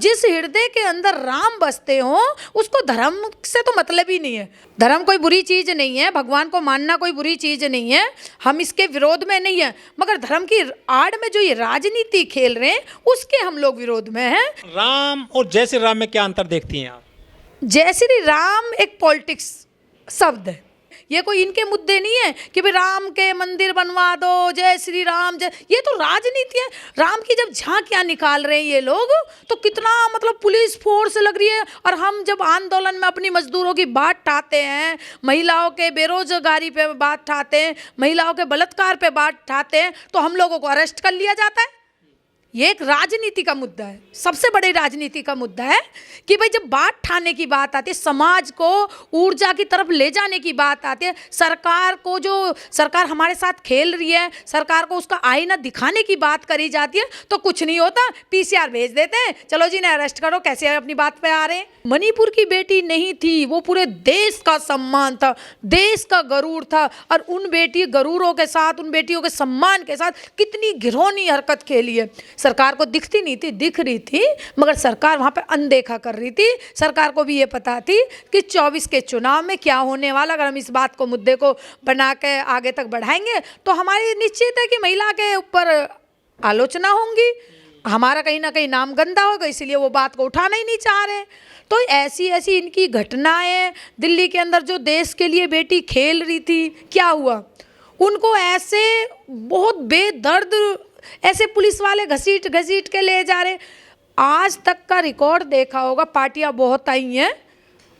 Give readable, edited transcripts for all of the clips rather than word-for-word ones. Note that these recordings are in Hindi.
जिस हृदय के अंदर राम बसते हो उसको धर्म से तो मतलब ही नहीं है। धर्म कोई बुरी चीज नहीं है, भगवान को मानना कोई बुरी चीज नहीं है, हम इसके विरोध में नहीं है, मगर धर्म की आड़ में जो ये राजनीति खेल रहे हैं उसके हम लोग विरोध में हैं। राम और जय श्री राम में क्या अंतर देखती हैं आप? जय श्री राम एक पॉलिटिक्स शब्द है, ये कोई इनके मुद्दे नहीं है कि भाई राम के मंदिर बनवा दो, जय श्री राम जय, ये तो राजनीति है। राम की जब झांकियां निकाल रहे हैं ये लोग तो कितना मतलब पुलिस फोर्स लग रही है, और हम जब आंदोलन में अपनी मजदूरों की बात ठाते हैं, महिलाओं के बेरोजगारी पे बात ठाते हैं, महिलाओं के बलात्कार पे बात ठाते हैं, तो हम लोगों को अरेस्ट कर लिया जाता है। ये एक राजनीति का मुद्दा है, सबसे बड़ी राजनीति का मुद्दा है कि भाई जब बात ठाने की बात आती है, समाज को ऊर्जा की तरफ ले जाने की बात आती है, सरकार को जो सरकार हमारे साथ खेल रही है, सरकार को उसका आईना दिखाने की बात करी जाती है, तो कुछ नहीं होता, पीसीआर भेज देते हैं, चलो जी ने अरेस्ट करो, कैसे अपनी बात पे आ रहे हैं। मणिपुर की बेटी नहीं थी, वो पूरे देश का सम्मान था, देश का गरूर था, और उन बेटी गरूरों के साथ, उन बेटियों के सम्मान के साथ कितनी घिनौनी हरकत खेली है। सरकार को दिखती नहीं थी, दिख रही थी, मगर सरकार वहाँ पे अनदेखा कर रही थी। सरकार को भी ये पता थी कि 24 के चुनाव में क्या होने वाला। अगर हम इस बात को, मुद्दे को बना के आगे तक बढ़ाएंगे तो हमारी निश्चित है कि महिला के ऊपर आलोचना होंगी, हमारा कहीं ना कहीं नाम गंदा होगा, इसलिए वो बात को उठाना ही नहीं चाह रहे। तो ऐसी ऐसी इनकी घटनाएं, दिल्ली के अंदर जो देश के लिए बेटी खेल रही थी, क्या हुआ, उनको ऐसे बहुत बेदर्द ऐसे पुलिस वाले घसीट घसीट के ले जा रहे। आज तक का रिकॉर्ड देखा होगा, पार्टियां बहुत आई हैं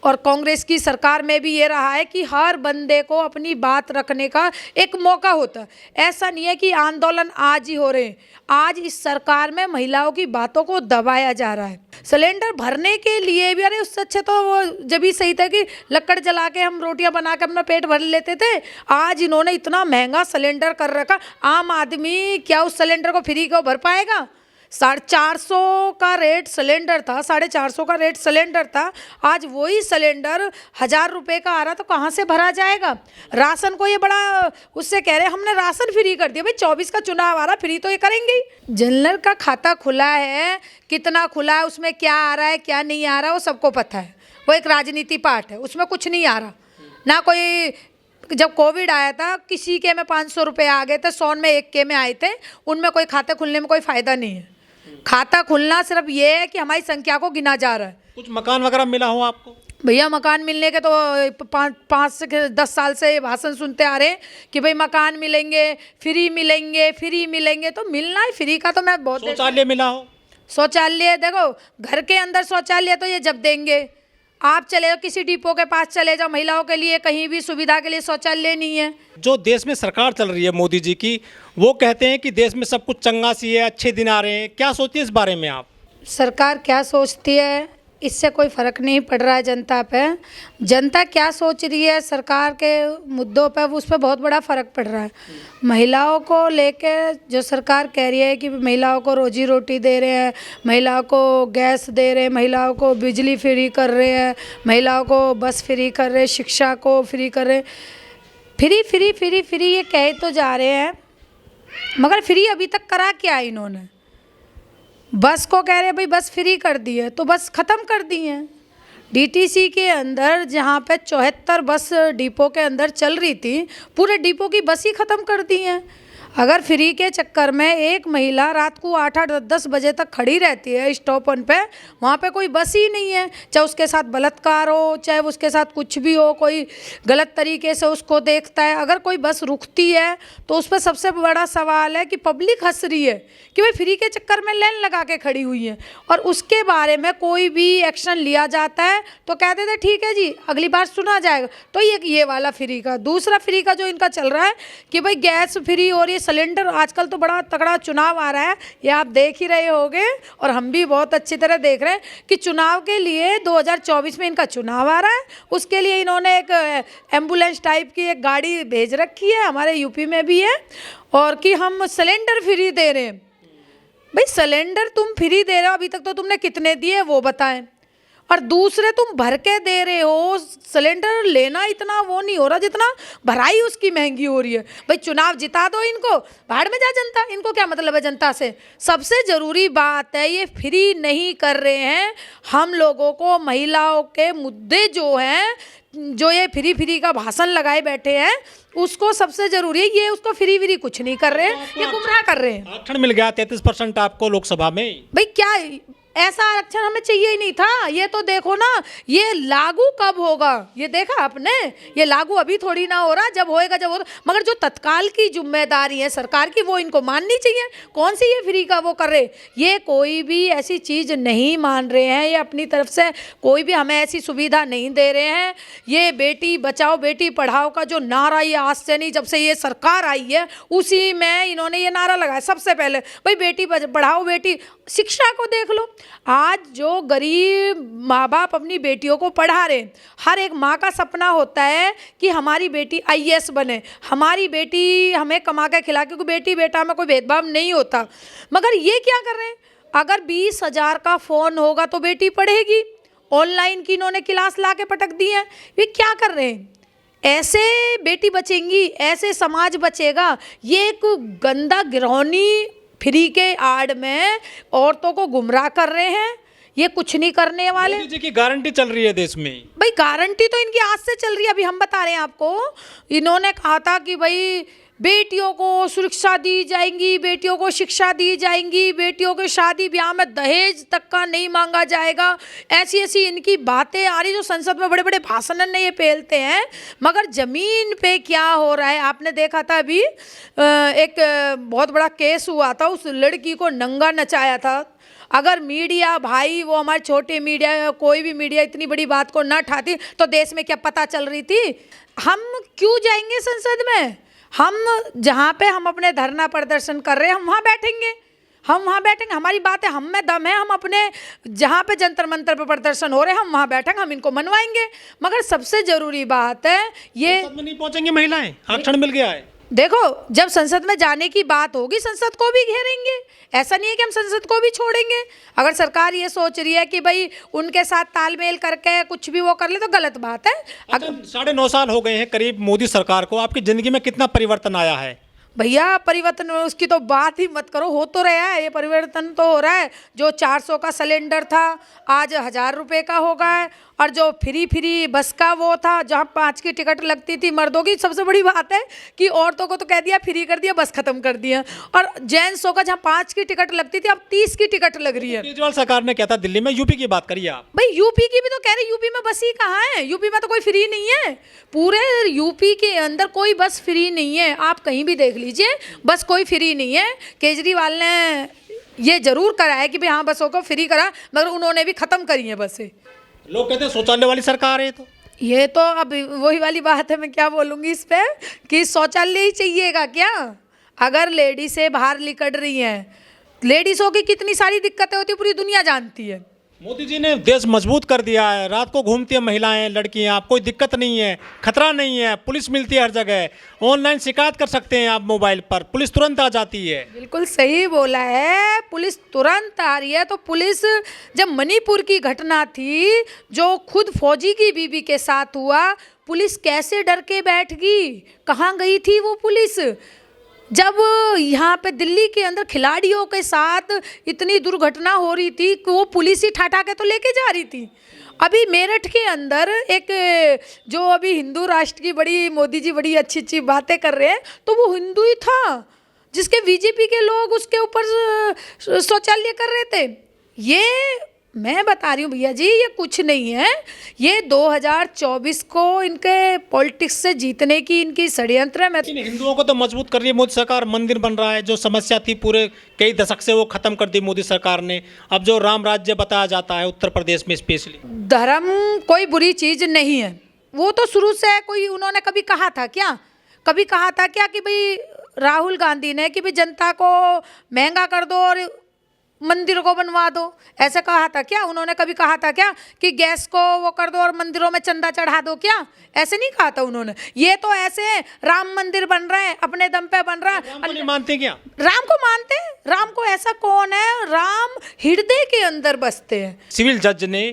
और कांग्रेस की सरकार में भी ये रहा है कि हर बंदे को अपनी बात रखने का एक मौका होता है। ऐसा नहीं है कि आंदोलन आज ही हो रहे हैं, आज इस सरकार में महिलाओं की बातों को दबाया जा रहा है। सिलेंडर भरने के लिए भी, अरे उससे अच्छे तो वो जब ही सही था कि लकड़ जला के हम रोटियां बना के अपना पेट भर लेते थे। आज इन्होंने इतना महंगा सिलेंडर कर रखा, आम आदमी क्या उस सिलेंडर को फ्री को भर पाएगा? 450 का रेट सिलेंडर था, 450 का रेट सिलेंडर था, आज वही सिलेंडर 1000 रुपये का आ रहा, तो कहाँ से भरा जाएगा? राशन को ये बड़ा उससे कह रहे हैं हमने राशन फ्री कर दिया। भाई 24 का चुनाव आ रहा, फ्री तो ये करेंगे ही। जनरल का खाता खुला है, कितना खुला है, उसमें क्या आ रहा है क्या नहीं आ रहा, वो सबको पता है। वो एक राजनीति पार्ट है, उसमें कुछ नहीं आ रहा ना। कोई जब कोविड आया था किसी के में 500 रुपये आ गए थे, 100 में 1 के में आए थे, उनमें कोई खाते खुलने में कोई फ़ायदा नहीं है। खाता खुलना सिर्फ ये है कि हमारी संख्या को गिना जा रहा है। कुछ मकान वगैरह मिला हो आपको? भैया मकान मिलने के तो 5 से 10 साल से भाषण सुनते आ रहे हैं कि भाई मकान मिलेंगे, फ्री मिलेंगे, फ्री मिलेंगे, तो मिलना है फ्री का। तो मैं बहुत, शौचालय मिला हो? शौचालय देखो, घर के अंदर शौचालय तो ये जब देंगे, आप चले जाओ किसी डिपो के पास चले जाओ, महिलाओं के लिए कहीं भी सुविधा के लिए शौचालय नहीं है। जो देश में सरकार चल रही है मोदी जी की, वो कहते हैं कि देश में सब कुछ चंगा सी है, अच्छे दिन आ रहे हैं, क्या सोचती है इस बारे में आप? सरकार क्या सोचती है इससे कोई फ़र्क नहीं पड़ रहा है जनता पे। जनता क्या सोच रही है सरकार के मुद्दों पे, उस पर बहुत बड़ा फ़र्क पड़ रहा है। महिलाओं को लेके जो सरकार कह रही है कि महिलाओं को रोजी रोटी दे रहे हैं, महिलाओं को गैस दे रहे हैं, महिलाओं को बिजली फ्री कर रहे हैं, महिलाओं को बस फ्री कर रहे हैं, शिक्षा को फ्री कर रहे हैं, फ्री फ्री फ्री फ्री ये कह तो जा रहे हैं, मगर फ्री अभी तक करा क्या इन्होंने? बस को कह रहे भाई बस फ्री कर दी है, तो बस ख़त्म कर दी है। डीटीसी के अंदर जहाँ पे 74 बस डिपो के अंदर चल रही थी, पूरे डिपो की बस ही ख़त्म कर दी है। अगर फ्री के चक्कर में एक महिला रात को 8-10 बजे तक खड़ी रहती है स्टॉपन पे, वहाँ पे कोई बस ही नहीं है, चाहे उसके साथ बलात्कार हो, चाहे उसके साथ कुछ भी हो, कोई गलत तरीके से उसको देखता है, अगर कोई बस रुकती है तो उस पर सबसे बड़ा सवाल है कि पब्लिक हंस रही है कि भाई फ्री के चक्कर में लाइन लगा के खड़ी हुई है, और उसके बारे में कोई भी एक्शन लिया जाता है तो कहते थे ठीक है जी अगली बार सुना जाएगा। तो ये वाला फ्री का, दूसरा फ्री का जो इनका चल रहा है कि भाई गैस फ्री और ये सिलेंडर, आजकल तो बड़ा तगड़ा चुनाव आ रहा है, ये आप देख ही रहे होंगे और हम भी बहुत अच्छी तरह देख रहे हैं कि चुनाव के लिए 2024 में इनका चुनाव आ रहा है, उसके लिए इन्होंने एक एम्बुलेंस टाइप की एक गाड़ी भेज रखी है, हमारे यूपी में भी है, और कि हम सिलेंडर फ्री दे रहे हैं। भाई सिलेंडर तुम फ्री दे रहे हो, अभी तक तो तुमने कितने दिए वो बताएं। और दूसरे तुम भर के दे रहे हो। सिलेंडर लेना इतना वो नहीं हो रहा जितना भराई उसकी महंगी हो रही है। भाई चुनाव जिता दो इनको, भाड़ में जा जनता, इनको क्या मतलब है जनता से। सबसे ज़रूरी बात है ये फ्री नहीं कर रहे हैं हम लोगों को। महिलाओं के मुद्दे जो हैं, जो ये फ्री का भाषण लगाए बैठे हैं, उसको सबसे जरूरी है। ये उसको फ्री कुछ नहीं कर रहे हैं, ये गुमराह कर रहे हैं। आरक्षण मिल गया 33% आपको लोकसभा में। भाई क्या ऐसा आरक्षण हमें चाहिए ही नहीं था। ये तो देखो ना, ये लागू कब होगा ये देखा आपने। ये लागू अभी थोड़ी ना हो रहा, जब होएगा जब होगा। मगर जो तत्काल की जिम्मेदारी है सरकार की, वो इनको माननी चाहिए। कौन सी ये फ्री का वो कर रहे, ये कोई भी ऐसी चीज़ नहीं मान रहे हैं। ये अपनी तरफ से कोई भी हमें ऐसी सुविधा नहीं दे रहे हैं। ये बेटी बचाओ बेटी पढ़ाओ का जो नारा, ये आज से नहीं, जब से ये सरकार आई है उसी में इन्होंने ये नारा लगाया सबसे पहले। भाई बेटी पढ़ाओ बेटी, शिक्षा को देख लो। आज जो गरीब माँ बाप अपनी बेटियों को पढ़ा रहे, हर एक माँ का सपना होता है कि हमारी बेटी IAS बने, हमारी बेटी हमें कमा के खिला, क्योंकि बेटी बेटा में कोई भेदभाव नहीं होता। मगर ये क्या कर रहे हैं, अगर 20,000 का फ़ोन होगा तो बेटी पढ़ेगी। ऑनलाइन की इन्होंने क्लास ला के पटक दी है। ये क्या कर रहे हैं, ऐसे बेटी बचेंगी, ऐसे समाज बचेगा। ये एक गंदा गिरौनी फ्री के आड़ में औरतों को गुमराह कर रहे हैं। ये कुछ नहीं करने वाले। मोदी जी की गारंटी चल रही है देश में। भाई गारंटी तो इनकी आज से चल रही है। अभी हम बता रहे हैं आपको, इन्होंने कहा था कि भाई बेटियों को सुरक्षा दी जाएंगी, बेटियों को शिक्षा दी जाएंगी, बेटियों के शादी ब्याह में दहेज तक का नहीं मांगा जाएगा। ऐसी ऐसी इनकी बातें आ रही जो संसद में बड़े बड़े भाषण में ये पेलते हैं। मगर ज़मीन पे क्या हो रहा है आपने देखा था। अभी एक बहुत बड़ा केस हुआ था, उस लड़की को नंगा नचाया था। अगर मीडिया भाई, वो हमारे छोटे मीडिया, कोई भी मीडिया इतनी बड़ी बात को न उठाती तो देश में क्या पता चल रही थी। हम क्यों जाएंगे संसद में, हम जहाँ पे हम अपने धरना प्रदर्शन कर रहे हैं हम वहाँ बैठेंगे, हम वहाँ बैठेंगे। हमारी बात है, हम में दम है, हम अपने जहाँ पे जंतर मंतर पे प्रदर्शन हो रहे हैं हम वहाँ बैठेंगे, हम इनको मनवाएंगे। मगर सबसे ज़रूरी बात है ये संसद में नहीं पहुंचेंगी महिलाएं, आरक्षण मिल गया है। देखो, जब संसद में जाने की बात होगी संसद को भी घेरेंगे। ऐसा नहीं है कि हम संसद को भी छोड़ेंगे। अगर सरकार ये सोच रही है कि भाई उनके साथ तालमेल करके कुछ भी वो कर ले तो गलत बात है। अच्छा, 9.5 साल हो गए हैं करीब मोदी सरकार को, आपकी ज़िंदगी में कितना परिवर्तन आया है? भैया परिवर्तन उसकी तो बात ही मत करो, हो तो रहा है, ये परिवर्तन तो हो रहा है। जो 400 का सिलेंडर था आज 1000 रुपये का हो गया है। और जो फ्री बस का वो था, जहाँ 5 की टिकट लगती थी मर्दों की, सबसे बड़ी बात है कि औरतों को तो कह दिया फ्री कर दिया, बस खत्म कर दिया। और जेंट्सों का जहाँ 5 की टिकट लगती थी अब 30 की टिकट लग रही है। केजरीवाल सरकार ने क्या था दिल्ली में, यूपी की बात करिए आप। भाई यूपी की भी तो कह रहे, यूपी में बस ही कहाँ है, यूपी में तो कोई फ्री नहीं है। पूरे यूपी के अंदर कोई बस फ्री नहीं है, आप कहीं भी देख लीजिए, बस कोई फ्री नहीं है। केजरीवाल ने ये जरूर करा है कि भाई हाँ बसों को फ्री करा, मगर उन्होंने भी खत्म करी है बसें। लोग कहते हैं शौचालय वाली सरकार है। तो ये तो अब वही वाली बात है, मैं क्या बोलूँगी इस पे कि शौचालय ही चाहिएगा क्या। अगर लेडीसें बाहर निकल रही हैं, लेडीज़ों की कितनी सारी दिक्कतें होती है पूरी दुनिया जानती है। मोदी जी ने देश मजबूत कर दिया है, रात को घूमती है महिलाएं लड़कियां, कोई दिक्कत नहीं है, खतरा नहीं है, पुलिस मिलती है हर जगह, ऑनलाइन शिकायत कर सकते हैं आप मोबाइल पर, पुलिस तुरंत आ जाती है। बिल्कुल सही बोला है, पुलिस तुरंत आ रही है। तो पुलिस, जब मणिपुर की घटना थी जो खुद फौजी की बीवी के साथ हुआ, पुलिस कैसे डर के बैठ गई, कहाँ गई थी वो पुलिस। जब यहाँ पे दिल्ली के अंदर खिलाड़ियों के साथ इतनी दुर्घटना हो रही थी कि वो पुलिस ही ठाठा के तो लेके जा रही थी। अभी मेरठ के अंदर एक जो अभी हिंदू राष्ट्र की बड़ी मोदी जी बड़ी अच्छी अच्छी बातें कर रहे हैं, तो वो हिंदू ही था जिसके बीजेपी के लोग उसके ऊपर शौचालय कर रहे थे। ये मैं बता रही हूँ भैया जी, ये कुछ नहीं है, ये 2024 को इनके पॉलिटिक्स से जीतने की इनकी षड्यंत्र है। मैं हिंदुओं को तो मजबूत कर रही है मोदी सरकार, मंदिर बन रहा है, जो समस्या थी पूरे कई दशक से वो खत्म कर दी मोदी सरकार ने। अब जो राम राज्य बताया जाता है उत्तर प्रदेश में स्पेशली, धर्म कोई बुरी चीज़ नहीं है, वो तो शुरू से कोई, उन्होंने कभी कहा था क्या, कभी कहा था क्या कि भाई राहुल गांधी ने कि भाई जनता को महंगा कर दो और मंदिरों को बनवा दो, ऐसा कहा था क्या? उन्होंने कभी कहा था क्या कि गैस को वो कर दो और मंदिरों में चंदा चढ़ा दो? क्या ऐसे नहीं कहा था उन्होंने। ये तो ऐसे राम मंदिर बन रहा है, अपने दम पे बन रहा है। राम को नहीं मानते क्या? राम को मानते हैं, राम को ऐसा कौन है, राम हृदय के अंदर बसते हैं। सिविल जज ने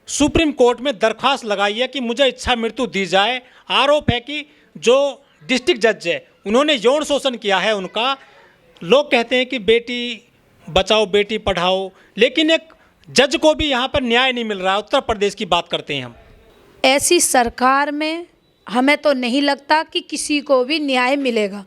सुप्रीम कोर्ट में दरख्वास्त लगाई है कि मुझे इच्छा मृत्यु दी जाए। आरोप है कि जो डिस्ट्रिक्ट जज है उन्होंने यौन शोषण किया है उनका। लोग कहते हैं कि बेटी बचाओ बेटी पढ़ाओ, लेकिन एक जज को भी यहाँ पर न्याय नहीं मिल रहा है। उत्तर प्रदेश की बात करते हैं हम। ऐसी सरकार में हमें तो नहीं लगता कि किसी को भी न्याय मिलेगा।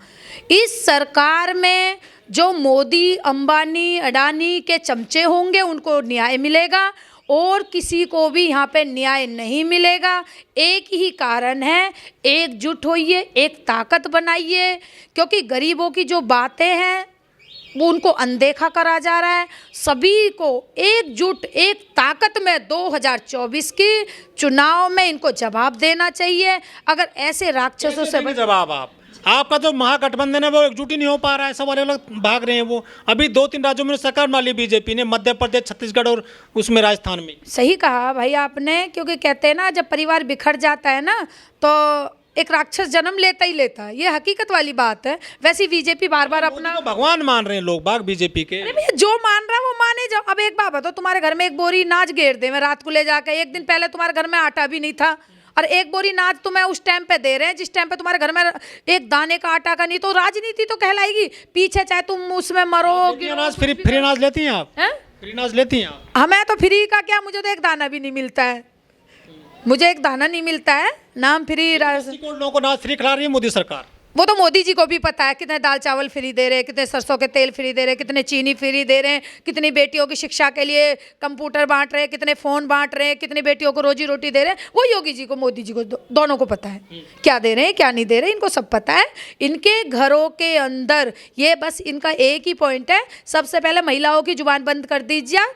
इस सरकार में जो मोदी, अंबानी, अडानी के चमचे होंगे उनको न्याय मिलेगा और किसी को भी यहाँ पे न्याय नहीं मिलेगा। एक ही कारण है, एकजुट होइए, एक ताकत बनाइए, क्योंकि गरीबों की जो बातें हैं वो उनको अनदेखा करा जा रहा है। सभी को एकजुट, एक ताकत में 2024 की चुनाव में इनको जवाब देना चाहिए। अगर ऐसे राक्षसों से जवाब आपका जो महागठबंधन है वो एकजुट ही नहीं हो पा रहा है, सब अलग अलग भाग रहे हैं। वो अभी 2-3 राज्यों में सरकार बना ली बीजेपी ने, मध्य प्रदेश, छत्तीसगढ़ और उसमें राजस्थान में। सही कहा भाई आपने, क्योंकि कहते हैं ना जब परिवार बिखर जाता है ना तो एक राक्षस जन्म लेता ही लेता है। ये हकीकत वाली बात है। वैसे बीजेपी बार बार अपना भगवान मान रहे हैं लोग बाग बीजेपी के। अरे भैया जो मान रहा है वो माने जाओ। अब एक बात बताओ, तुम्हारे घर में एक बोरी अनाज घेर दे मैं रात को ले जाकर, एक दिन पहले तुम्हारे घर में आटा भी नहीं था और एक बोरी अनाज तुम्हें उस टाइम पे दे रहे हैं जिस टाइम पे तुम्हारे घर में एक दाने का आटा का नहीं, तो राजनीति तो कहलाएगी। पीछे चाहे तुम उसमें मरो। अनाज फ्री अनाज लेती हैं आप? फ्री अनाज लेती हैं आप? हमें तो फ्री का क्या, मुझे तो एक दाना भी नहीं मिलता है। मुझे एक दाना नहीं मिलता है, नाम फ्री। लोगों को अनाज फ्री खिला रही है मोदी सरकार। वो तो मोदी जी को भी पता है कितने दाल चावल फ्री दे रहे हैं, कितने सरसों के तेल फ्री दे रहे हैं, कितने चीनी फ्री दे रहे हैं, कितनी बेटियों की शिक्षा के लिए कंप्यूटर बांट रहे हैं, कितने फ़ोन बांट रहे हैं, कितनी बेटियों को रोजी रोटी दे रहे हैं। वो योगी जी को, मोदी जी को, दोनों को पता है क्या दे रहे हैं क्या नहीं दे रहे, इनको सब पता है। इनके घरों के अंदर ये बस इनका एक ही पॉइंट है, सबसे पहले महिलाओं की जुबान बंद कर दीजिए।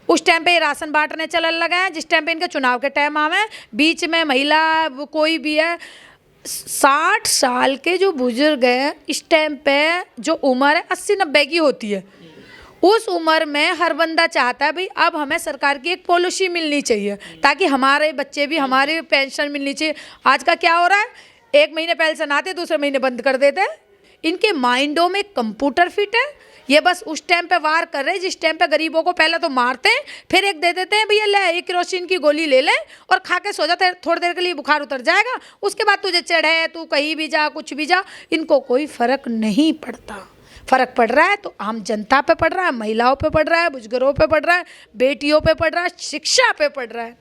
उस टाइम पे राशन बांटने चलन लगा है जिस टाइम पे इनके चुनाव के टाइम आवे। बीच में महिला कोई भी है, 60 साल के जो बुजुर्ग हैं इस टाइम पे जो उम्र है 80-90 की होती है, उस उम्र में हर बंदा चाहता है भाई अब हमें सरकार की एक पॉलिसी मिलनी चाहिए ताकि हमारे बच्चे भी, हमारी पेंशन मिलनी चाहिए। आज का क्या हो रहा है, 1 महीने पेंशन आते दूसरे महीने बंद कर देते हैं। इनके माइंडों में कंप्यूटर फिट है। ये बस उस टाइम पे वार कर रहे हैं जिस टाइम पे गरीबों को पहले तो मारते हैं, फिर एक दे देते हैं भैया ले एक केरोसिन की गोली ले ले और खा के सो जाते हैं, थोड़ी देर के लिए बुखार उतर जाएगा, उसके बाद तुझे चढ़े, तू कहीं भी जा, कुछ भी जा। इनको कोई फर्क नहीं पड़ता। फर्क पड़ रहा है तो आम जनता पे पड़ रहा है, महिलाओं पे पड़ रहा है, बुजुर्गों पे पड़ रहा है, बेटियों पे पड़ रहा है, शिक्षा पे पड़ रहा है।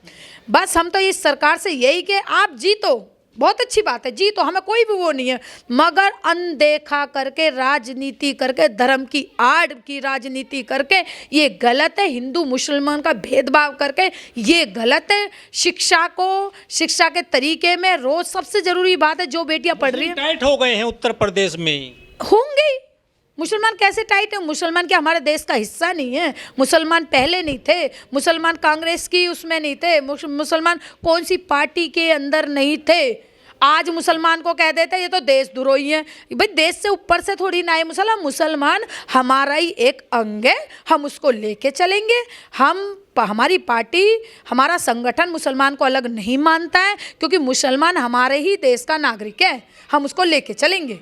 बस हम तो इस सरकार से यही कि आप जीतो, बहुत अच्छी बात है, जी तो हमें कोई भी वो नहीं है, मगर अनदेखा करके राजनीति करके, धर्म की आड़ की राजनीति करके ये गलत है। हिंदू मुसलमान का भेदभाव करके ये गलत है। शिक्षा को, शिक्षा के तरीके में रोज सबसे जरूरी बात है जो बेटियां पढ़ रही हैं। टाइट हो गए हैं उत्तर प्रदेश में, होंगे। मुसलमान कैसे टाइट है? मुसलमान क्या हमारे देश का हिस्सा नहीं है? मुसलमान पहले नहीं थे, मुसलमान कांग्रेस की उसमें नहीं थे, मुसलमान कौन सी पार्टी के अंदर नहीं थे। आज मुसलमान को कह देते ये तो देशद्रोही है। भाई देश से ऊपर से थोड़ी ना है मुसलमान हमारा ही एक अंग है, हम उसको लेके चलेंगे। हमारी पार्टी, हमारा संगठन मुसलमान को अलग नहीं मानता है, क्योंकि मुसलमान हमारे ही देश का नागरिक है, हम उसको लेके चलेंगे।